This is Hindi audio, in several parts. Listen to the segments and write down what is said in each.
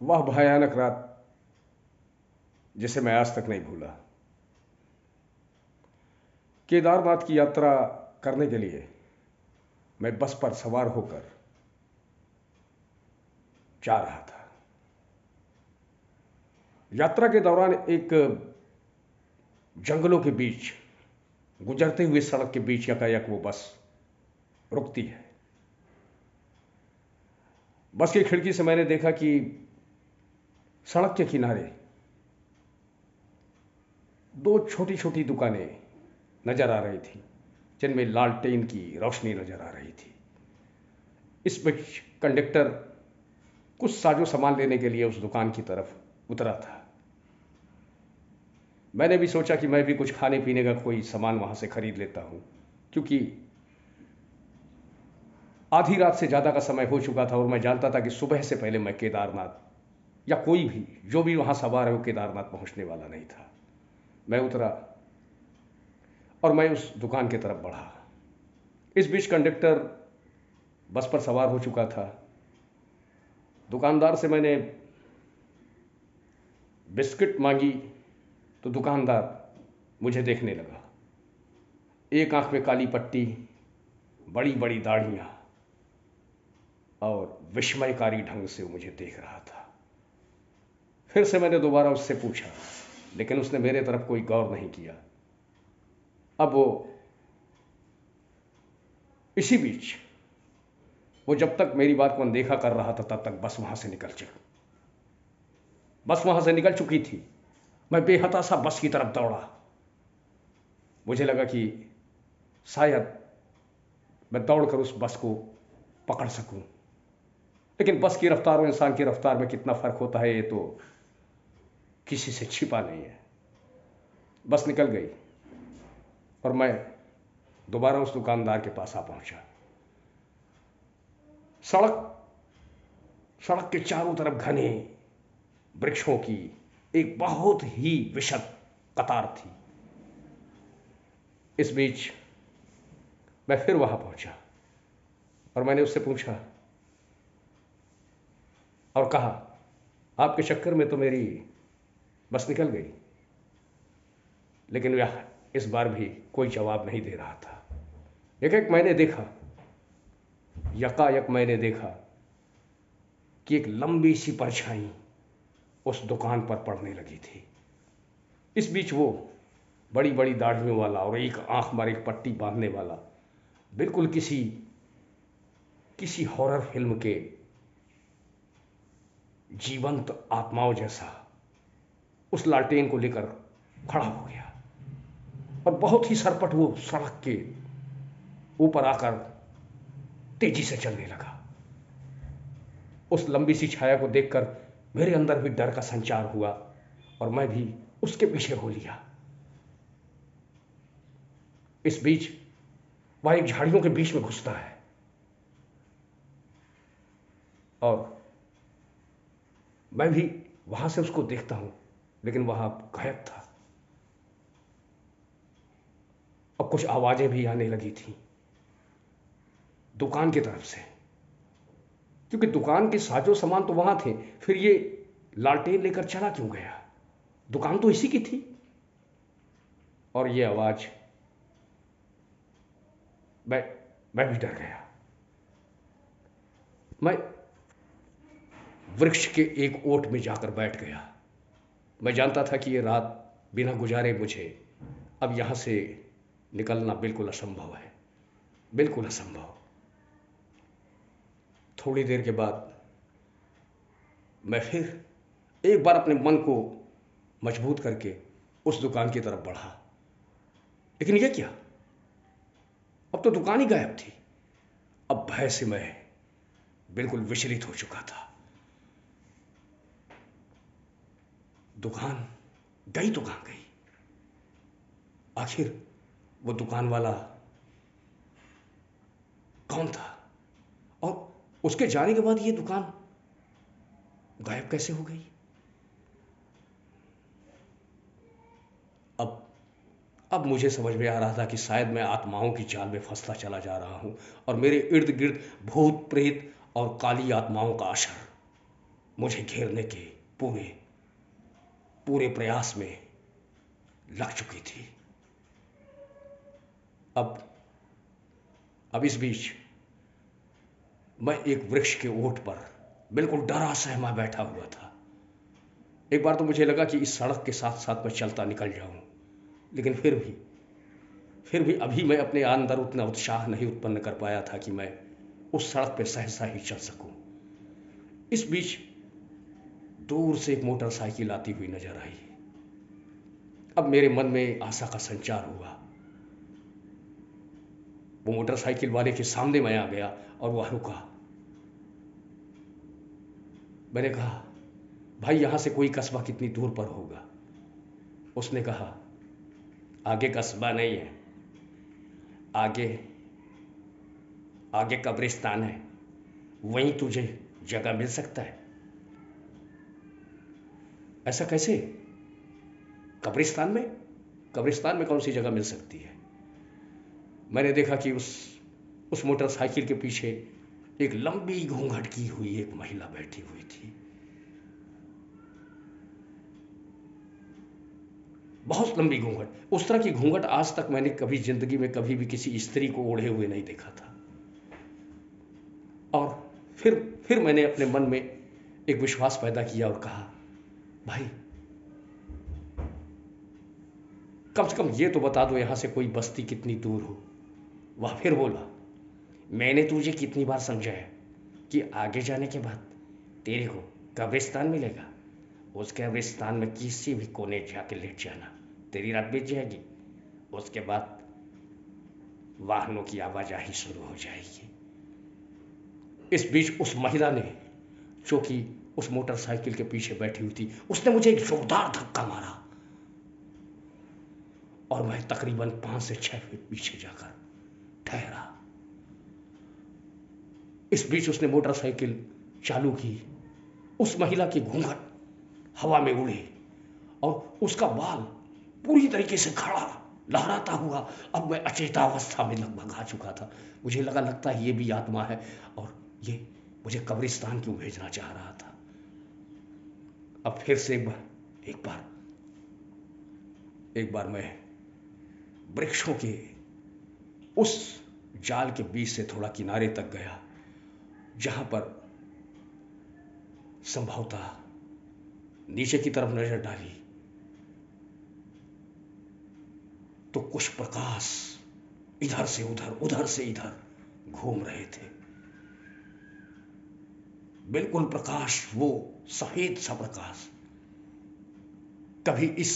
वह भयानक रात जिसे मैं आज तक नहीं भूला। केदारनाथ की यात्रा करने के लिए मैं बस पर सवार होकर जा रहा था। यात्रा के दौरान एक जंगलों के बीच गुजरते हुए सड़क के बीच एकाएक वो बस रुकती है। बस की खिड़की से मैंने देखा कि सड़क के किनारे दो छोटी छोटी दुकानें नजर आ रही थी, जिनमें लालटेन की रोशनी नजर आ रही थी। इस बीच कंडक्टर कुछ साजो सामान लेने के लिए उस दुकान की तरफ उतरा था। मैंने भी सोचा कि मैं भी कुछ खाने पीने का कोई सामान वहां से खरीद लेता हूं, क्योंकि आधी रात से ज़्यादा का समय हो चुका था और मैं जानता था कि सुबह से पहले मैं केदारनाथ या कोई भी जो भी वहां सवार है वो केदारनाथ पहुंचने वाला नहीं था। मैं उतरा और मैं उस दुकान की तरफ बढ़ा। इस बीच कंडक्टर बस पर सवार हो चुका था। दुकानदार से मैंने बिस्किट मांगी तो दुकानदार मुझे देखने लगा। एक आंख में काली पट्टी, बड़ी बड़ी दाढ़ियां और विस्मयकारी ढंग से वो मुझे देख रहा था। फिर से मैंने दोबारा उससे पूछा, लेकिन उसने मेरे तरफ कोई गौर नहीं किया। अब वो इसी बीच वो जब तक मेरी बात को अनदेखा कर रहा था तब तक बस वहां से निकल चुकी थी। मैं बेहताशा बस की तरफ दौड़ा। मुझे लगा कि शायद मैं दौड़कर उस बस को पकड़ सकूं, लेकिन बस की रफ्तार और इंसान की रफ्तार में कितना फर्क होता है ये तो किसी से छिपा नहीं है। बस निकल गई और मैं दोबारा उस दुकानदार के पास आ पहुंचा। सड़क के चारों तरफ घने वृक्षों की एक बहुत ही विशाल कतार थी। इस बीच मैं फिर वहां पहुंचा और मैंने उससे पूछा और कहा, आपके चक्कर में तो मेरी बस निकल गई। लेकिन वह इस बार भी कोई जवाब नहीं दे रहा था। यकायक मैंने देखा कि एक लंबी सी परछाई उस दुकान पर पड़ने लगी थी। इस बीच वो बड़ी बड़ी दाढ़ियों वाला और एक आंख पर एक पट्टी बांधने वाला, बिल्कुल किसी हॉरर फिल्म के जीवंत आत्माओं जैसा उस लालटेन को लेकर खड़ा हो गया और बहुत ही सरपट वो सड़क के ऊपर आकर तेजी से चलने लगा। उस लंबी सी छाया को देखकर मेरे अंदर भी डर का संचार हुआ और मैं भी उसके पीछे हो लिया। इस बीच वह एक झाड़ियों के बीच में घुसता है और मैं भी वहां से उसको देखता हूं, लेकिन वहां गायब था। और कुछ आवाजें भी आने लगी थी दुकान की तरफ से, क्योंकि दुकान के साजो सामान तो वहां थे, फिर ये लालटेन लेकर चला क्यों गया? दुकान तो इसी की थी। और ये आवाज, मैं भी डर गया। मैं वृक्ष के एक ओट में जाकर बैठ गया। मैं जानता था कि ये रात बिना गुजारे मुझे अब यहां से निकलना बिल्कुल असंभव है, बिल्कुल असंभव। थोड़ी देर के बाद मैं फिर एक बार अपने मन को मजबूत करके उस दुकान की तरफ बढ़ा, लेकिन यह क्या, अब तो दुकान ही गायब थी। अब भय से मैं बिल्कुल विचलित हो चुका था। दुकान गई तो कहां गई? आखिर वो दुकान वाला कौन था और उसके जाने के बाद ये दुकान गायब कैसे हो गई? अब मुझे समझ में आ रहा था कि शायद मैं आत्माओं की जाल में फंसता चला जा रहा हूं और मेरे इर्द गिर्द भूत प्रेत और काली आत्माओं का असर मुझे घेरने के पूरे पूरे प्रयास में लग चुकी थी। अब इस बीच मैं एक वृक्ष के ओट पर बिल्कुल डरा सहमा बैठा हुआ था। एक बार तो मुझे लगा कि इस सड़क के साथ साथ मैं चलता निकल जाऊं, लेकिन फिर भी अभी मैं अपने अंदर उतना उत्साह नहीं उत्पन्न कर पाया था कि मैं उस सड़क पे सहसा ही चल सकूं। इस बीच दूर से एक मोटरसाइकिल आती हुई नजर आई। अब मेरे मन में आशा का संचार हुआ। वो मोटरसाइकिल वाले के सामने मैं आ गया और वह रुका। मैंने कहा, भाई यहां से कोई कस्बा कितनी दूर पर होगा? उसने कहा, आगे कस्बा नहीं है, आगे आगे कब्रिस्तान है, वहीं तुझे जगह मिल सकता है। ऐसा कैसे? कब्रिस्तान में? कब्रिस्तान में कौन सी जगह मिल सकती है? मैंने देखा कि उस मोटरसाइकिल के पीछे एक लंबी घूंघट की हुई एक महिला बैठी हुई थी। बहुत लंबी घूंघट। उस तरह की घूंघट आज तक मैंने कभी जिंदगी में कभी भी किसी स्त्री को ओढ़े हुए नहीं देखा था। और फिर मैंने अपने मन में एक विश्वास पैदा किया और कहा, भाई कम से कम ये तो बता दो यहां से कोई बस्ती कितनी दूर हो। वह फिर बोला, मैंने तुझे कितनी बार समझाया कि आगे जाने के बाद तेरे को कब्रिस्तान मिलेगा। उस कब्रिस्तान में किसी भी कोने जाके लेट जाना, तेरी रात बीत जाएगी। उसके बाद वाहनों की आवाजाही शुरू हो जाएगी। इस बीच उस महिला ने, जो कि उस मोटरसाइकिल के पीछे बैठी हुई थी, उसने मुझे एक जोरदार धक्का मारा और मैं तकरीबन 5 से 6 फीट पीछे जाकर ठहरा। इस बीच उसने मोटरसाइकिल चालू की। उस महिला की घूंघट हवा में उड़े और उसका बाल पूरी तरीके से खड़ा लहराता हुआ। अब मैं अचेतावस्था में लगभग आ चुका था। मुझे लगता है ये भी आत्मा है और ये मुझे कब्रिस्तान क्यों भेजना चाह रहा था। अब फिर से एक बार मैं वृक्षों के उस जाल के बीच से थोड़ा किनारे तक गया, जहां पर संभवतः नीचे की तरफ नजर डाली तो कुछ प्रकाश इधर से उधर, उधर से इधर घूम रहे थे। बिल्कुल प्रकाश, वो सफेद सा प्रकाश, कभी इस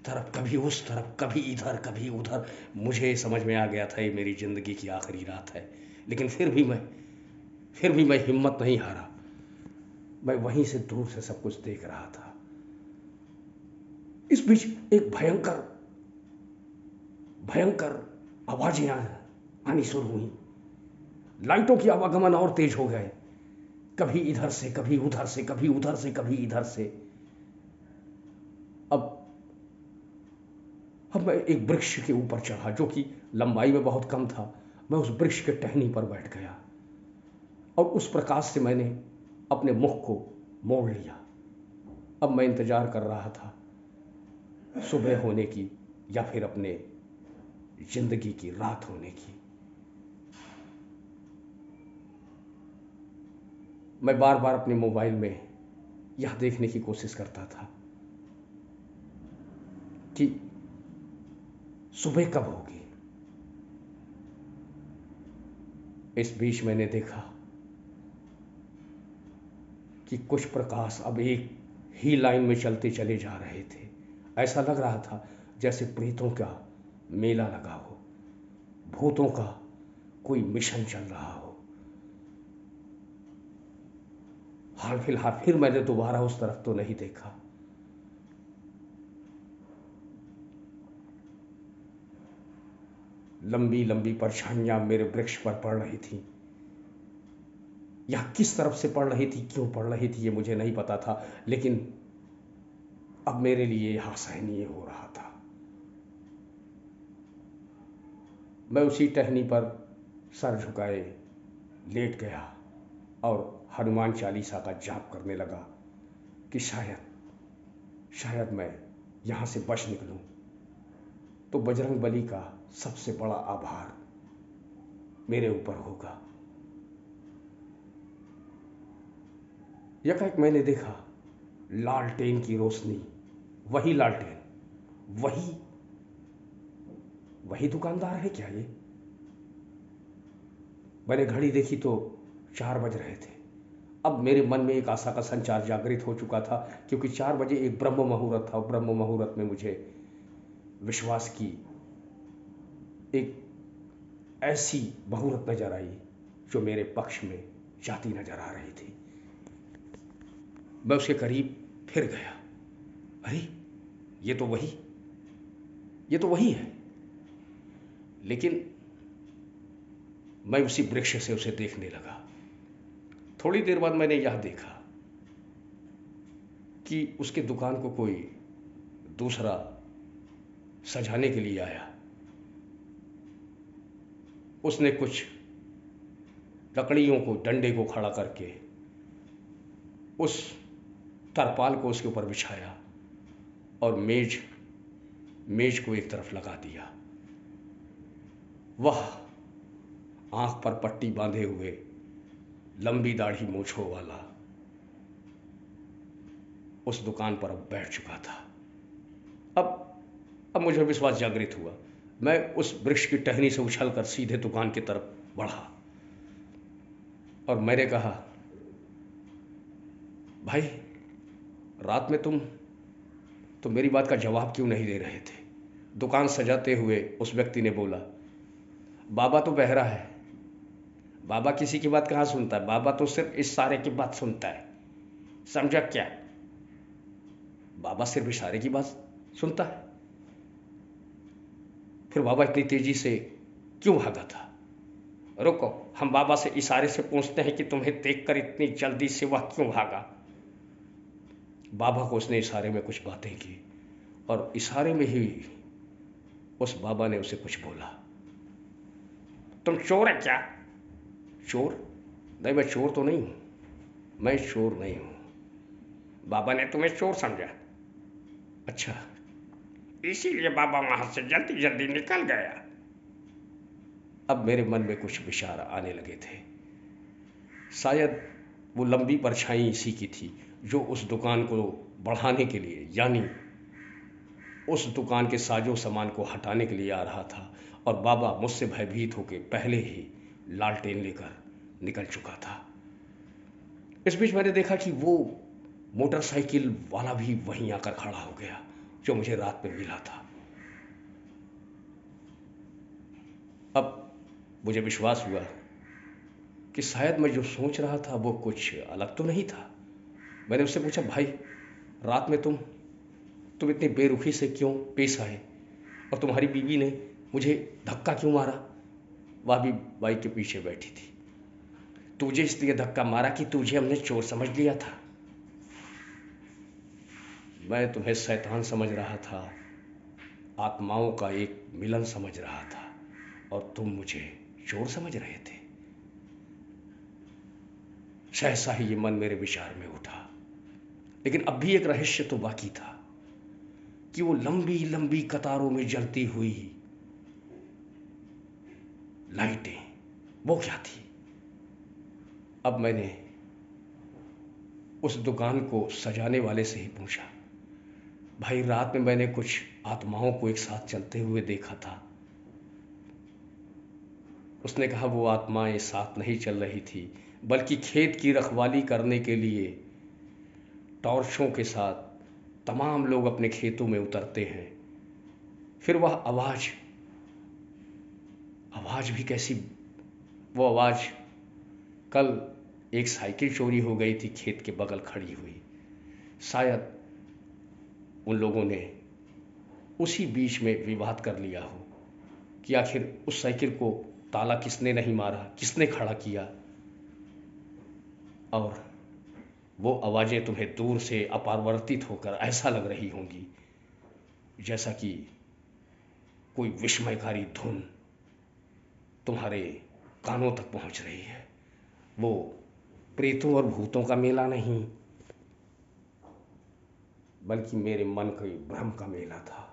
तरफ, कभी उस तरफ, कभी इधर, कभी उधर। मुझे समझ में आ गया था ये मेरी जिंदगी की आखिरी रात है, लेकिन फिर भी मैं हिम्मत नहीं हारा। मैं वहीं से दूर से सब कुछ देख रहा था। इस बीच एक भयंकर आवाजें आनी शुरू हुई। लाइटों की आवागमन और तेज हो गए, कभी इधर से, कभी उधर से, कभी उधर से, कभी इधर से। अब मैं एक वृक्ष के ऊपर चढ़ा, जो कि लंबाई में बहुत कम था। मैं उस वृक्ष के टहनी पर बैठ गया और उस प्रकाश से मैंने अपने मुख को मोड़ लिया। अब मैं इंतजार कर रहा था सुबह होने की या फिर अपने जिंदगी की रात होने की। मैं बार बार अपने मोबाइल में यह देखने की कोशिश करता था कि सुबह कब होगी। इस बीच मैंने देखा कि कुछ प्रकाश अब एक ही लाइन में चलते चले जा रहे थे। ऐसा लग रहा था जैसे प्रेतों का मेला लगा हो, भूतों का कोई मिशन चल रहा हो। हाल फिलहाल फिर मैंने दोबारा उस तरफ तो नहीं देखा। लंबी लंबी परछाइयां मेरे वृक्ष पर पड़ रही थी। यह किस तरफ से पड़ रही थी, क्यों पड़ रही थी, ये मुझे नहीं पता था, लेकिन अब मेरे लिए यह असहनीय हो रहा था। मैं उसी टहनी पर सर झुकाए लेट गया और हनुमान चालीसा का जाप करने लगा। कि शायद मैं यहां से बच निकलूं तो बजरंग बली का सबसे बड़ा आभार मेरे ऊपर होगा। यकाएक मैंने देखा लालटेन की रोशनी, वही लालटेन, वही वही दुकानदार है क्या ये? मैंने घड़ी देखी तो 4 बज रहे थे। अब मेरे मन में एक आशा का संचार जागृत हो चुका था, क्योंकि 4 बजे एक ब्रह्म मुहूर्त था। ब्रह्म मुहूर्त में मुझे विश्वास की एक ऐसी मुहूर्त नजर आई जो मेरे पक्ष में जाती नजर आ रही थी। मैं उसके करीब फिर गया। अरे ये तो वही है। लेकिन मैं उसी वृक्ष से उसे देखने लगा। थोड़ी देर बाद मैंने यह देखा कि उसके दुकान को कोई दूसरा सजाने के लिए आया। उसने कुछ लकड़ियों को, डंडे को खड़ा करके उस तरपाल को उसके ऊपर बिछाया और मेज को एक तरफ लगा दिया। वह आंख पर पट्टी बांधे हुए, लंबी दाढ़ी मूंछों वाला उस दुकान पर अब बैठ चुका था। अब मुझे विश्वास जागृत हुआ। मैं उस वृक्ष की टहनी से उछलकर सीधे दुकान की तरफ बढ़ा और मैंने कहा, भाई रात में तुम मेरी बात का जवाब क्यों नहीं दे रहे थे? दुकान सजाते हुए उस व्यक्ति ने बोला, बाबा तो बहरा है, बाबा किसी की बात कहाँ सुनता है, बाबा तो सिर्फ इशारे की बात सुनता है, समझा क्या? बाबा सिर्फ इशारे की बात सुनता है? फिर बाबा इतनी तेजी से क्यों भागा था? रुको, हम बाबा से इशारे से पूछते हैं कि तुम्हें देखकर इतनी जल्दी से वह क्यों भागा। बाबा को उसने इशारे में कुछ बातें की और इशारे में ही उस बाबा ने उसे कुछ बोला। तुम चोर है क्या? चोर? नहीं, मैं चोर तो नहीं हूं, मैं चोर नहीं हूं। बाबा ने तुम्हें चोर समझा? अच्छा, इसीलिए बाबा वहां से जल्दी जल्दी निकल गया। अब मेरे मन में कुछ विचार आने लगे थे। शायद वो लंबी परछाई इसी की थी जो उस दुकान को बढ़ाने के लिए, यानी उस दुकान के साजो सामान को हटाने के लिए आ रहा था, और बाबा मुझसे भयभीत होकर पहले ही लालटेन लेकर निकल चुका था। इस बीच मैंने देखा कि वो मोटरसाइकिल वाला भी वहीं आकर खड़ा हो गया जो मुझे रात में मिला था। अब मुझे विश्वास हुआ कि शायद मैं जो सोच रहा था वो कुछ अलग तो नहीं था। मैंने उससे पूछा, भाई रात में तुम इतनी बेरुखी से क्यों पेश आए, और तुम्हारी बीवी ने मुझे धक्का क्यों मारा? वह भी बाइक के पीछे बैठी थी। तुझे इसलिए धक्का मारा कि तुझे हमने चोर समझ लिया था। मैं तुम्हें शैतान समझ रहा था, आत्माओं का एक मिलन समझ रहा था, और तुम मुझे चोर समझ रहे थे। सहसा ही ये मन मेरे विचार में उठा। लेकिन अब भी एक रहस्य तो बाकी था कि वो लंबी लंबी कतारों में जलती हुई लाइटें, वो क्या थी? अब मैंने उस दुकान को सजाने वाले से ही पूछा, भाई रात में मैंने कुछ आत्माओं को एक साथ चलते हुए देखा था। उसने कहा, वो आत्माएं साथ नहीं चल रही थी, बल्कि खेत की रखवाली करने के लिए टॉर्चों के साथ तमाम लोग अपने खेतों में उतरते हैं। फिर वह आवाज भी कैसी? वो आवाज, कल एक साइकिल चोरी हो गई थी खेत के बगल खड़ी हुई। शायद उन लोगों ने उसी बीच में विवाद कर लिया हो कि आखिर उस साइकिल को ताला किसने नहीं मारा, किसने खड़ा किया। और वो आवाजें तुम्हें दूर से अपरिवर्तित होकर ऐसा लग रही होंगी जैसा कि कोई विस्मयकारी धुन तुम्हारे कानों तक पहुंच रही है। वो प्रेतों और भूतों का मेला नहीं, बल्कि मेरे मन के भ्रम का मेला था।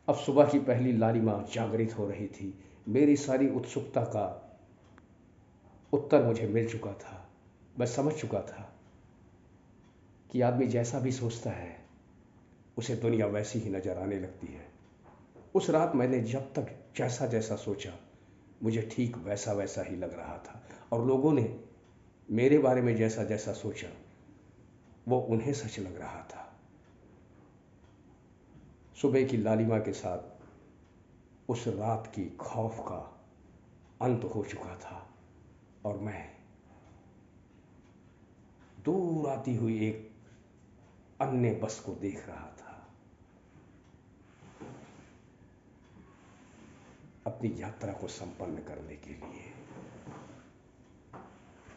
अब सुबह की पहली लालिमा जागृत हो रही थी। मेरी सारी उत्सुकता का उत्तर मुझे मिल चुका था। मैं समझ चुका था कि आदमी जैसा भी सोचता है उसे दुनिया वैसी ही नजर आने लगती है। उस रात मैंने जब तक जैसा जैसा सोचा, मुझे ठीक वैसा वैसा ही लग रहा था, और लोगों ने मेरे बारे में जैसा जैसा सोचा वो उन्हें सच लग रहा था। सुबह की लालिमा के साथ उस रात की खौफ का अंत हो चुका था, और मैं दूर आती हुई एक अन्य बस को देख रहा था, अपनी यात्रा को संपन्न करने के लिए।